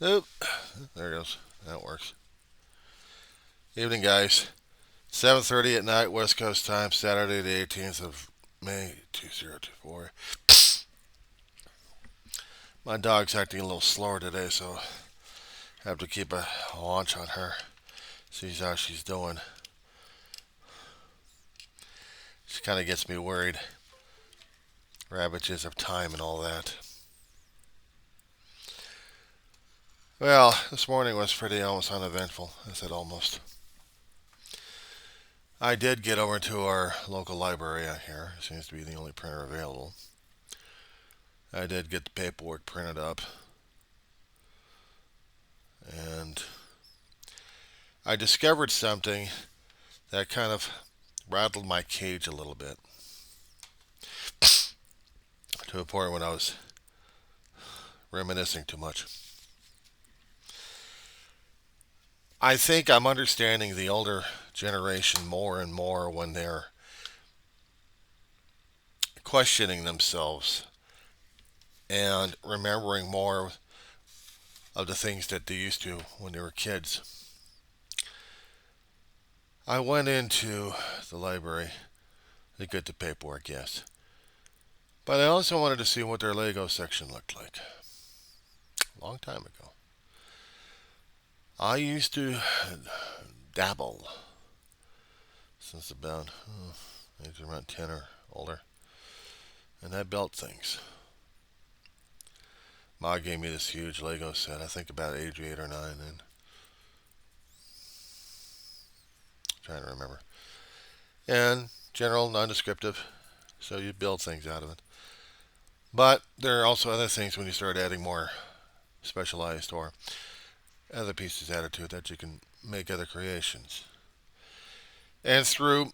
Oop. There it goes. That works. Evening, guys. 7:30 at night, West Coast time, Saturday, the 18th of May, 2024. My dog's acting a little slower today, so I have to keep a watch on her. See how she's doing. She kind of gets me worried. Ravages of time and all that. Well, this morning was pretty almost uneventful. I said almost. I did get over to our local library out here. It seems to be the only printer available. I did get the paperwork printed up, and I discovered something that kind of rattled my cage a little bit to a point when I was reminiscing too much. I think I'm understanding the older generation more and more when they're questioning themselves and remembering more of the things that they used to when they were kids. I went into the library to get the paperwork, yes. But I also wanted to see what their Lego section looked like. A long time ago. I used to dabble since about age around 10 or older. And I built things. Ma gave me this huge Lego set, I think about age 8 or 9 then. Trying to remember. And general, non-descriptive, so you build things out of it. But there are also other things when you start adding more specialized or other pieces added to it that you can make other creations. And through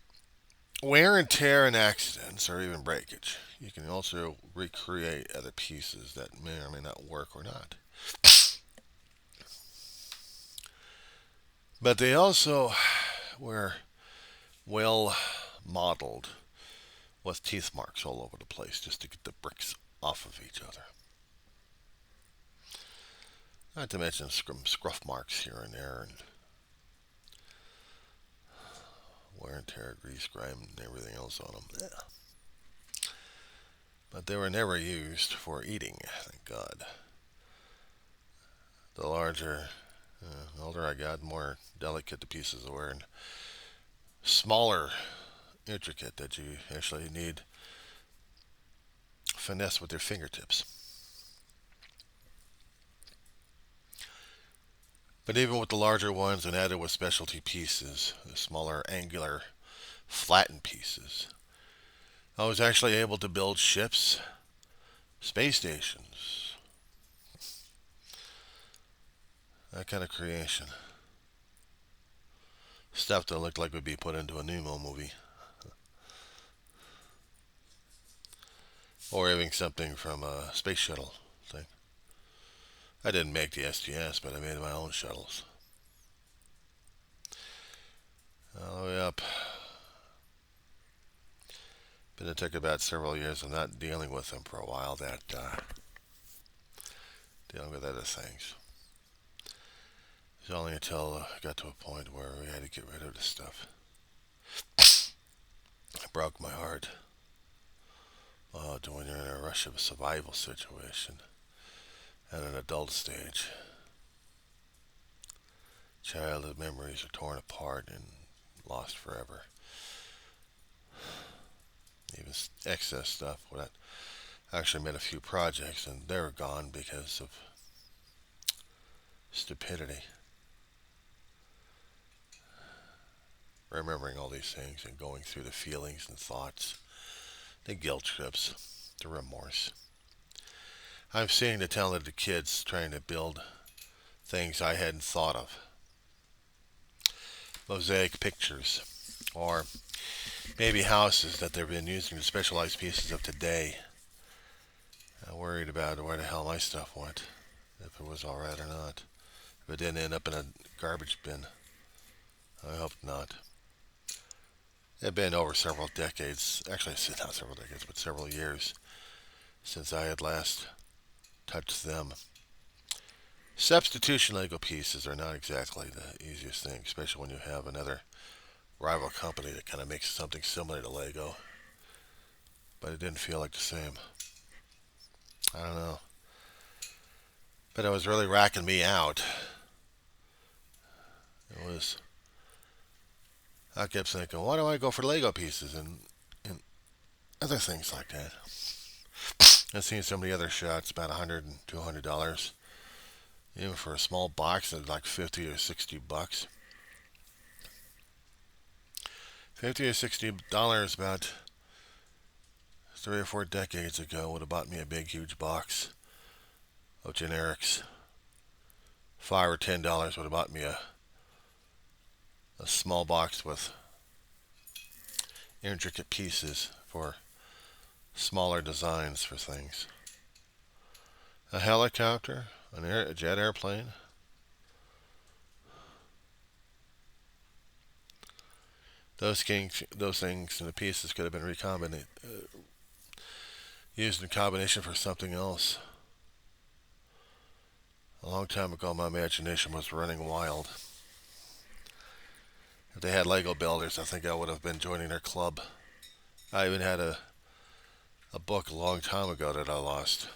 wear and tear and accidents or even breakage, you can also recreate other pieces that may or may not work or not. But they also were well modeled with teeth marks all over the place just to get the bricks off of each other. Not to mention some scruff marks here and there and wear and tear, grease, grime, and everything else on them. Yeah. But they were never used for eating, thank God. The older I got, the more delicate the pieces were and smaller, intricate that you actually need finesse with your fingertips. But even with the larger ones and added with specialty pieces, the smaller, angular, flattened pieces, I was actually able to build ships, space stations, that kind of creation. Stuff that looked like would be put into a Nemo movie. Or even something from a space shuttle thing. I didn't make the STS, but I made my own shuttles. All the way up. But it took about several years of not dealing with them for a while, that dealing with other things. It was only until I got to a point where we had to get rid of this stuff. It broke my heart. Oh, when you're in a rush of a survival situation at an adult stage, childhood memories are torn apart and lost forever. Even excess stuff. Well, I actually made a few projects and they were gone because of stupidity. Remembering all these things and going through the feelings and thoughts, the guilt trips, the remorse. I'm seeing the talented kids trying to build things I hadn't thought of. Mosaic pictures, or maybe houses that they've been using the specialized pieces of today. I'm worried about where the hell my stuff went, if it was alright or not. If it didn't end up in a garbage bin. I hope not. It had been over several decades, actually not several decades, but several years since I had last touched them. Substitution Lego pieces are not exactly the easiest thing, especially when you have another rival company that kind of makes something similar to Lego, but it didn't feel like the same. I don't know. But it was really racking me out. It was. I kept thinking, why do I go for Lego pieces and other things like that? I've seen some of the other shots, about $100 and $200, even for a small box it's like 50 or $60. $50 or $60 about 3 or 4 decades ago would have bought me a big, huge box of generics. $5 or $10 would have bought me a small box with intricate pieces for smaller designs for things. A helicopter, a jet airplane. Those things, and the pieces could have been used in combination for something else. A long time ago, my imagination was running wild. If they had Lego builders, I think I would have been joining their club. I even had a book a long time ago that I lost,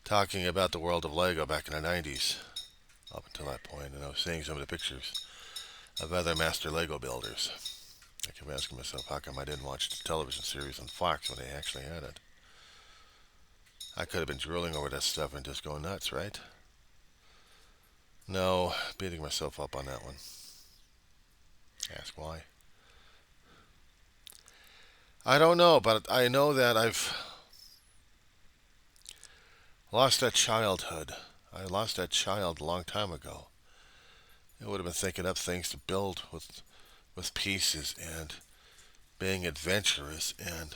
talking about the world of Lego back in the 90s, up until that point, and I was seeing some of the pictures of other master Lego builders. I kept asking myself, how come I didn't watch the television series on Fox when they actually had it? I could have been drooling over that stuff and just going nuts, right? No, beating myself up on that one. Ask why. I don't know, but I know that I've lost that childhood. I lost that child a long time ago. I would have been thinking up things to build with pieces and being adventurous. And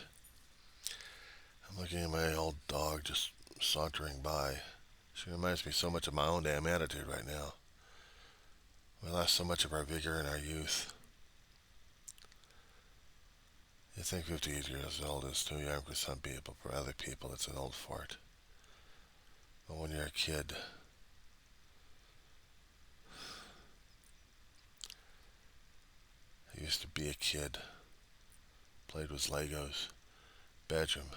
I'm looking at my old dog just sauntering by. She reminds me so much of my own damn attitude right now. We lost so much of our vigor and our youth. You think 58 years old is too young for some people. For other people, it's an old fart. But when you're a kid, I used to be a kid. Played with Legos. Bedroom.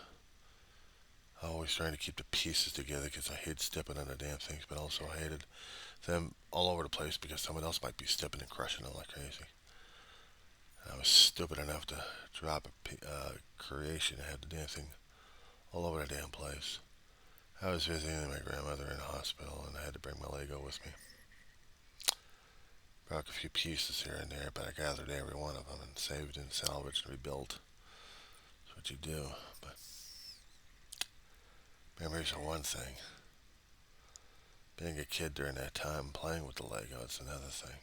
Always trying to keep the pieces together because I hated stepping on the damn things, but also hated them all over the place because someone else might be stepping and crushing them like crazy. And I was stupid enough to drop a creation and have the damn thing all over the damn place. I was visiting my grandmother in the hospital and I had to bring my Lego with me. Broke a few pieces here and there, but I gathered every one of them and saved and salvaged and rebuilt. That's what you do. But memories are one thing. Being a kid during that time, playing with the Lego, it's another thing.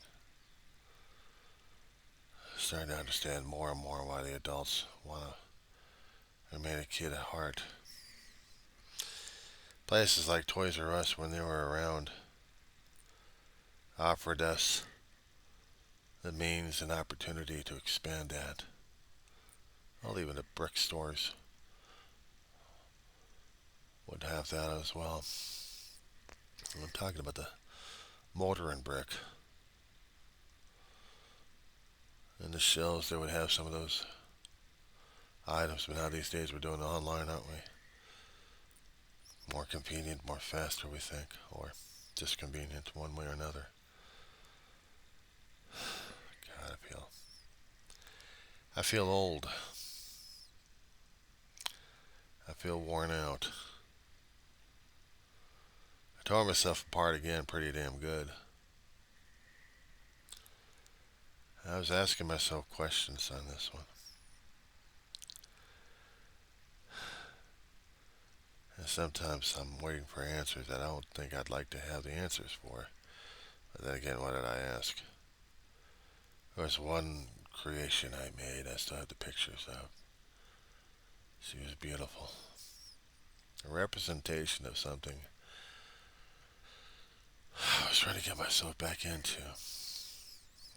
Starting to understand more and more why the adults want to remain a kid at heart. Places like Toys R Us, when they were around, offered us the means and opportunity to expand that. Well, even the brick stores would have that as well. I'm talking about the mortar and brick. And the shelves, they would have some of those items, but now these days we're doing it online, aren't we? More convenient, more faster, we think, or just convenient one way or another. God, I feel old. I feel worn out. I tore myself apart again pretty damn good. I was asking myself questions on this one. And sometimes I'm waiting for answers that I don't think I'd like to have the answers for. But then again, what did I ask? There was one creation I made I still have the pictures of. She was beautiful. A representation of something I was trying to get myself back into.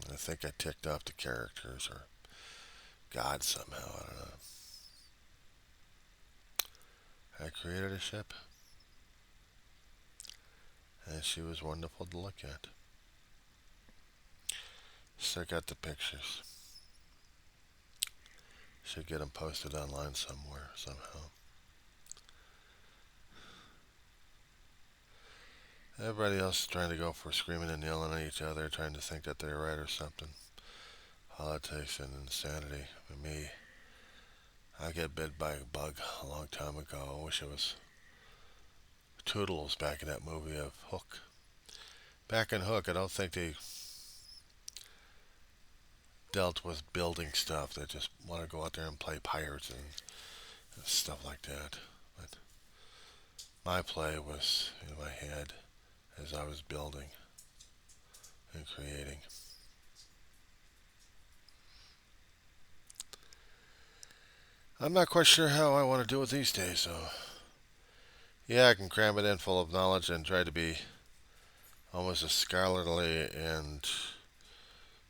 And I think I ticked off the characters or God somehow. I don't know. I created a ship. and she was wonderful to look at. Still got the pictures. Should get them posted online somewhere, somehow. Everybody else is trying to go for screaming and yelling at each other, trying to think that they're right or something. Politics and insanity. For me, I got bit by a bug a long time ago. I wish it was Toodles back in that movie of Hook. Back in Hook, I don't think they dealt with building stuff. They just want to go out there and play pirates and stuff like that. But my play was in my head as I was building and creating. I'm not quite sure how I want to do it these days, so yeah, I can cram it in full of knowledge and try to be almost as scholarly and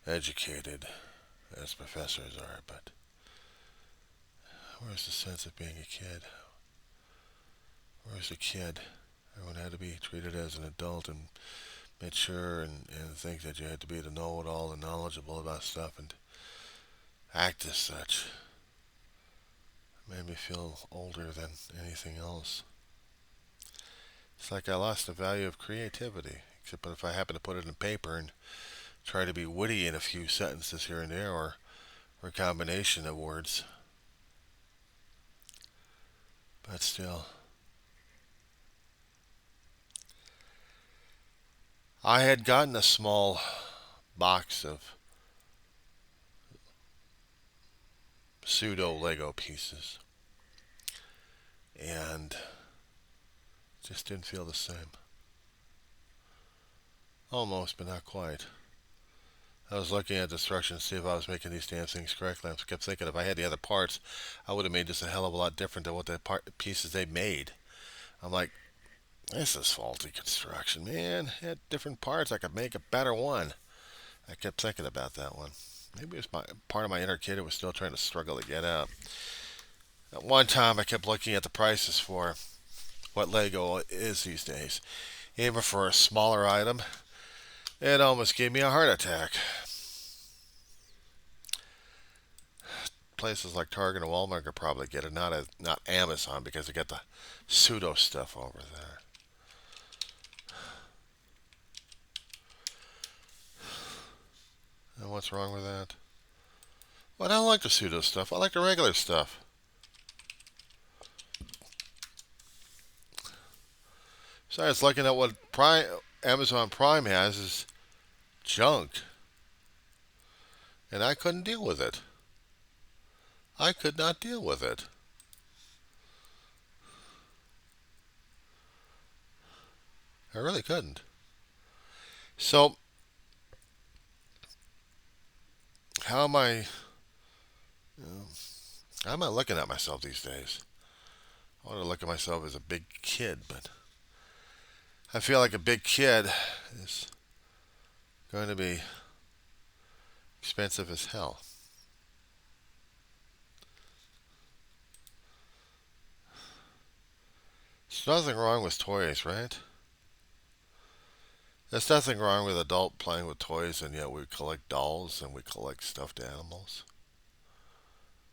educated as professors are, but where's the sense of being a kid? Where's the kid? Everyone had to be treated as an adult and mature and think that you had to be the know-it-all and knowledgeable about stuff and act as such. It made me feel older than anything else. It's like I lost the value of creativity, except if I happen to put it in paper and try to be witty in a few sentences here and there, or a combination of words. But still, I had gotten a small box of pseudo Lego pieces, and just didn't feel the same. Almost, but not quite. I was looking at the instructions to see if I was making these damn things correctly. I kept thinking if I had the other parts, I would have made this a hell of a lot different than what the pieces they made. I'm like, this is faulty construction, man. I had different parts. I could make a better one. I kept thinking about that one. Maybe it was part of my inner kid who was still trying to struggle to get out. At one time, I kept looking at the prices for what Lego is these days. Even for a smaller item, it almost gave me a heart attack. Places like Target and Walmart could probably get it, not Amazon, because they got the pseudo stuff over there. And what's wrong with that? Well, I don't like the pseudo stuff. I like the regular stuff. Besides, looking at what Amazon Prime has is junk. And I couldn't deal with it. I could not deal with it. I really couldn't. So, how am I? How am I looking at myself these days? I want to look at myself as a big kid, but I feel like a big kid is going to be expensive as hell. There's nothing wrong with toys, right? There's nothing wrong with adult playing with toys, and yet we collect dolls and we collect stuffed animals.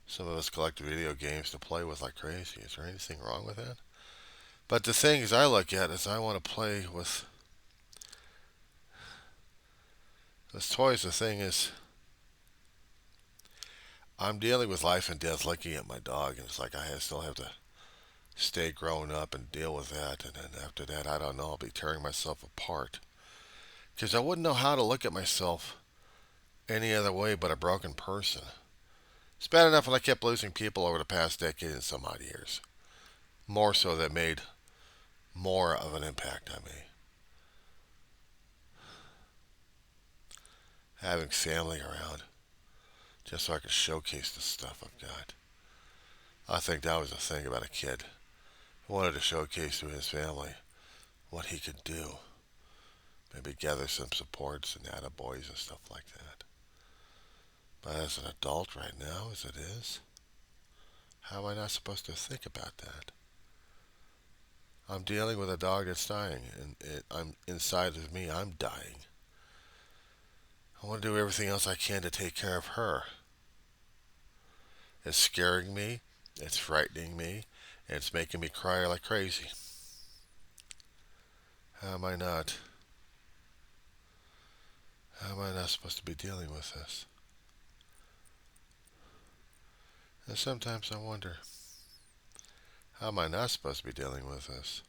Some of us collect video games to play with like crazy. Is there anything wrong with that? But the things I look at is I want to play with those toys. The thing is, I'm dealing with life and death looking at my dog, and it's like I still have to stay grown up and deal with that. And then after that, I don't know, I'll be tearing myself apart. Because I wouldn't know how to look at myself any other way but a broken person. It's bad enough when I kept losing people over the past decade and some odd years. More so that made more of an impact on me. Having family around just so I could showcase the stuff I've got. I think that was the thing about a kid. He wanted to showcase to his family what he could do. Maybe gather some supports and attaboys and stuff like that. But as an adult right now, as it is, how am I not supposed to think about that? I'm dealing with a dog that's dying, and I'm inside of me. I'm dying. I want to do everything else I can to take care of her. It's scaring me. It's frightening me. And it's making me cry like crazy. How am I not? How am I not supposed to be dealing with this? And sometimes I wonder, how am I not supposed to be dealing with this?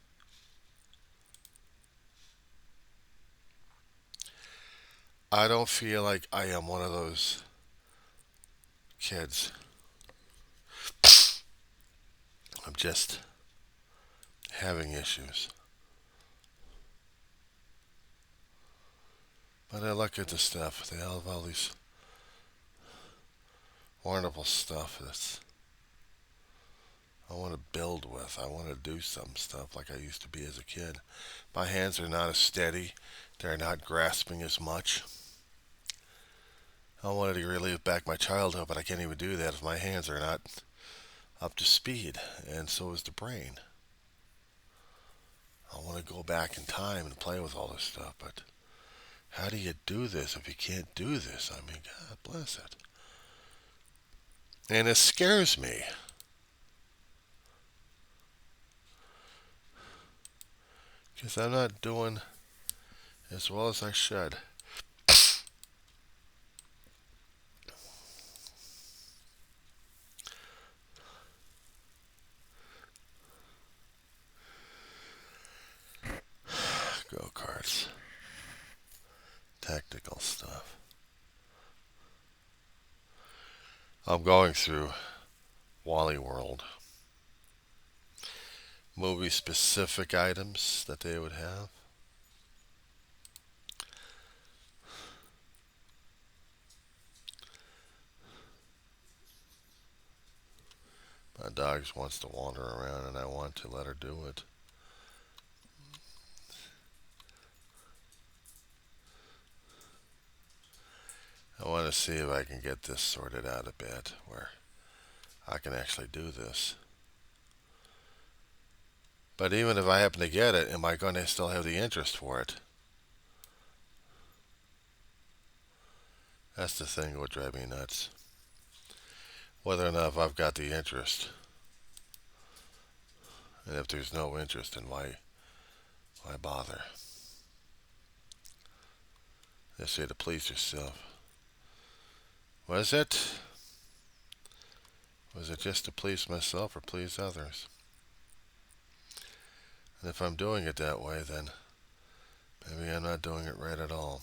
I don't feel like I am one of those kids. I'm just having issues. But I look at the stuff. They have all these wonderful stuff that's I want to build with. I want to do some stuff like I used to be as a kid. My hands are not as steady. They're not grasping as much. I wanted to relive back my childhood, but I can't even do that if my hands are not up to speed, and so is the brain. I want to go back in time and play with all this stuff, but how do you do this if you can't do this? I mean, God bless it. And it scares me because I'm not doing as well as I should. Go karts, technical stuff. I'm going through Wally World. Movie specific items that they would have. My dog just wants to wander around and I want to let her do it. I want to see if I can get this sorted out a bit where I can actually do this. But even if I happen to get it, am I going to still have the interest for it? That's the thing that would drive me nuts. Whether or not if I've got the interest. And if there's no interest, then why bother? They say to please yourself. Was it? Was it just to please myself or please others? And if I'm doing it that way, then maybe I'm not doing it right at all.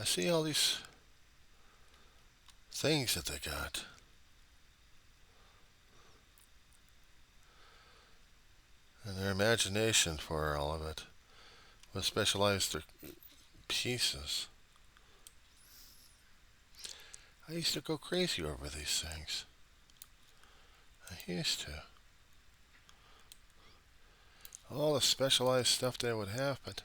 I see all these things that they got. And their imagination for all of it with specialized pieces. I used to go crazy over these things. I used to. All the specialized stuff they would have, but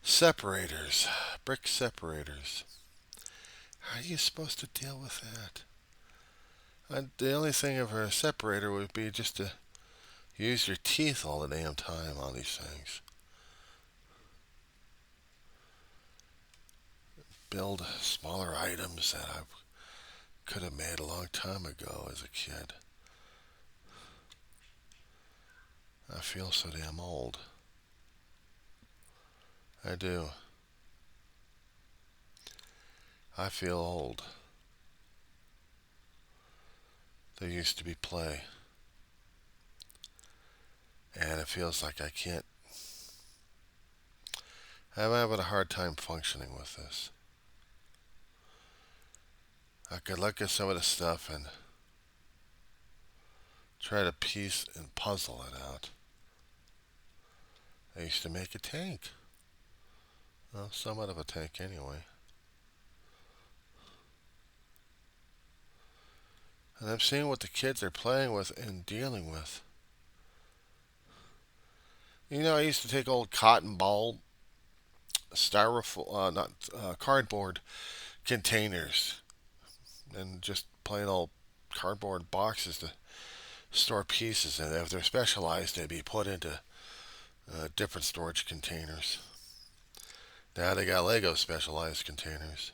separators, brick separators. How are you supposed to deal with that? The only thing of a separator would be just to use your teeth all the damn time on these things. Build smaller items that I could have made a long time ago as a kid. I feel so damn old. I do. I feel old. There used to be play. And it feels like I can't. I'm having a hard time functioning with this. I could look at some of the stuff and try to piece and puzzle it out. I used to make a tank. Well, somewhat of a tank anyway. And I'm seeing what the kids are playing with and dealing with. You know, I used to take old cotton ball styrofoam, not cardboard containers, and just plain old cardboard boxes to store pieces in. If they're specialized, they'd be put into different storage containers. Now they got Lego specialized containers.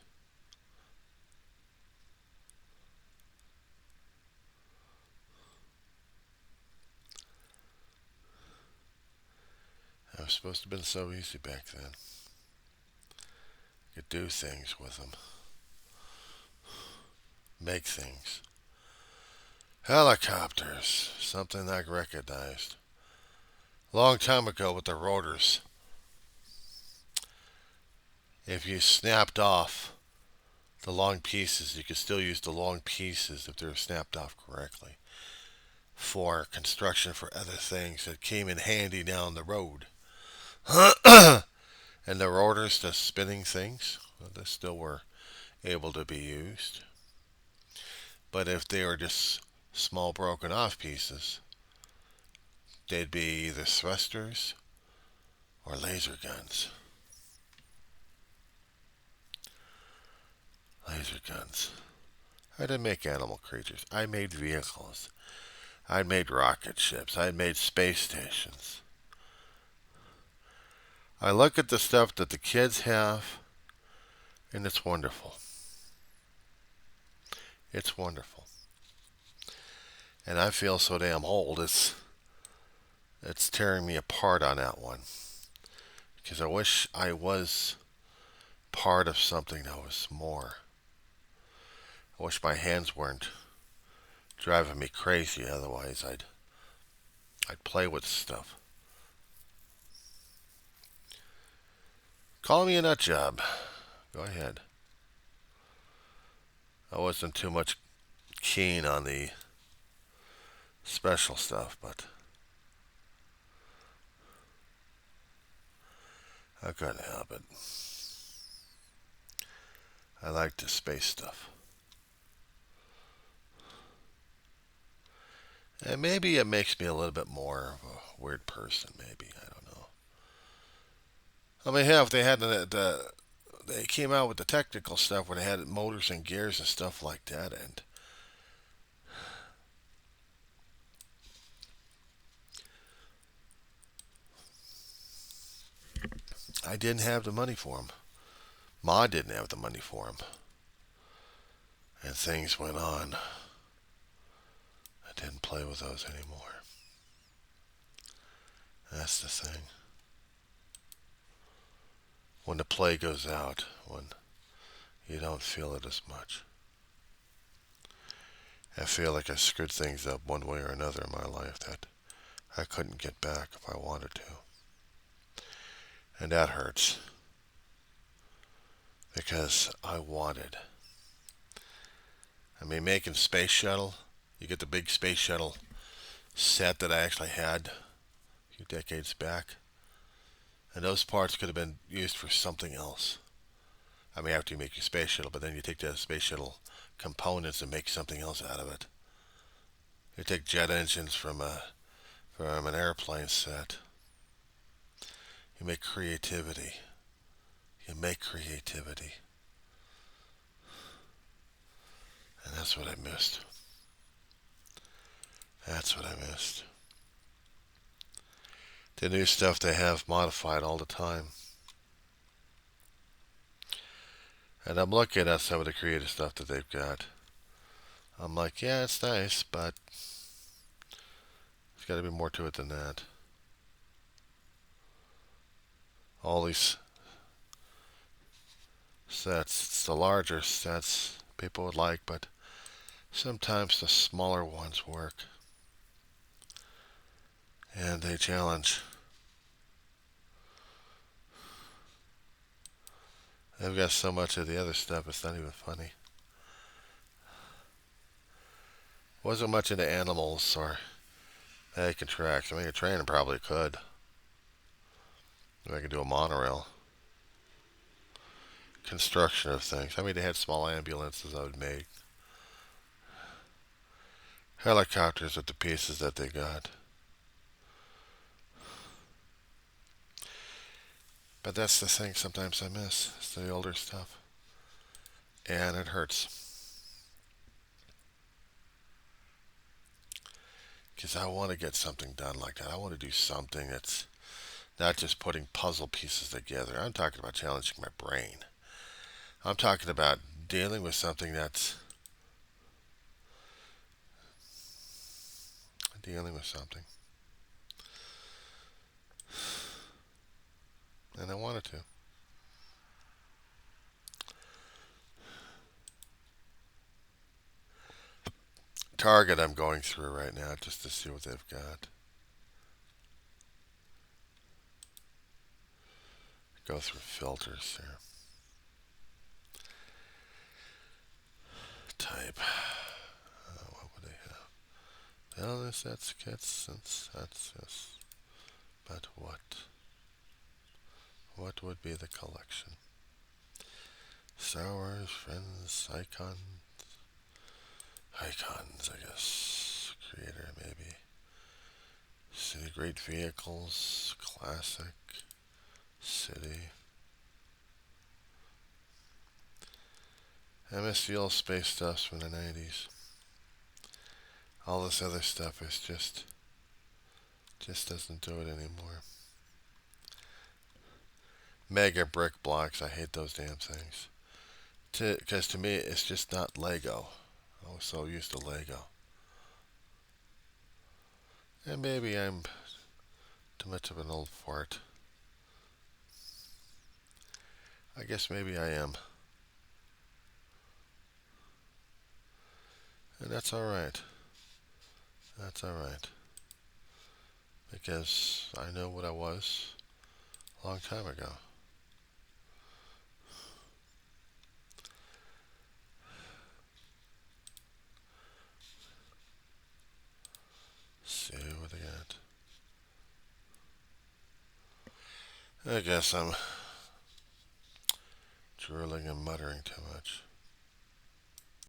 It was supposed to have been so easy back then. You could do things with them, make things. Helicopters, something I recognized. A long time ago with the rotors, if you snapped off the long pieces, you could still use the long pieces if they were snapped off correctly for construction for other things that came in handy down the road. And the rotors, the spinning things, well, they still were able to be used. But if they were just small broken off pieces, they'd be either thrusters or laser guns. Laser guns. I didn't make animal creatures. I made vehicles. I made rocket ships. I made space stations. I look at the stuff that the kids have, and it's wonderful. It's wonderful. And I feel so damn old, it's tearing me apart on that one. Because I wish I was part of something that was more. I wish my hands weren't driving me crazy, otherwise I'd play with stuff. Call me a nut job. Go ahead. I wasn't too much keen on the special stuff, but I couldn't help it. I like the space stuff. And maybe it makes me a little bit more of a weird person, maybe. I don't know. I mean, hell, if they had they came out with the technical stuff where they had motors and gears and stuff like that, and I didn't have the money for them. Ma didn't have the money for them. And things went on. I didn't play with those anymore. That's the thing. When the play goes out, when you don't feel it as much. I feel like I screwed things up one way or another in my life that I couldn't get back if I wanted to. And that hurts. Because I wanted. I mean, making Space Shuttle, you get the big Space Shuttle set that I actually had a few decades back. And those parts could have been used for something else. I mean, after you make your Space Shuttle, but then you take the Space Shuttle components and make something else out of it. You take jet engines from an airplane set. You make creativity. You make creativity. And that's what I missed. That's what I missed. The new stuff they have modified all the time. And I'm looking at some of the creative stuff that they've got. I'm like, yeah, it's nice, but there's got to be more to it than that. All these sets, it's the larger sets people would like, but sometimes the smaller ones work. And they challenge. They've got so much of the other stuff, it's not even funny. Wasn't much into animals or making tracks. I mean, a train probably could. If I could do a monorail. Construction of things. I mean, they had small ambulances I would make. Helicopters with the pieces that they got. But that's the thing sometimes I miss. It's the older stuff. And it hurts. Because I want to get something done like that. I want to do something that's not just putting puzzle pieces together. I'm talking about challenging my brain. I'm talking about dealing with something that's dealing with something. And I wanted to. Target I'm going through right now just to see what they've got. Go through filters here. Type. What would they have? Well, that's kits, that's this. But what? What would be the collection? Star Wars, Friends, Icons, I guess. Creator, maybe. City Great Vehicles, Classic, City. MSVL space stuff's from the 90s. All this other stuff is just doesn't do it anymore. Mega brick blocks, I hate those damn things. Because to me, it's just not Lego. I was so used to Lego. And maybe I'm too much of an old fart. I guess maybe I am. And that's alright. That's alright. Because I know what I was a long time ago. See what they got. I guess I'm drooling and muttering too much.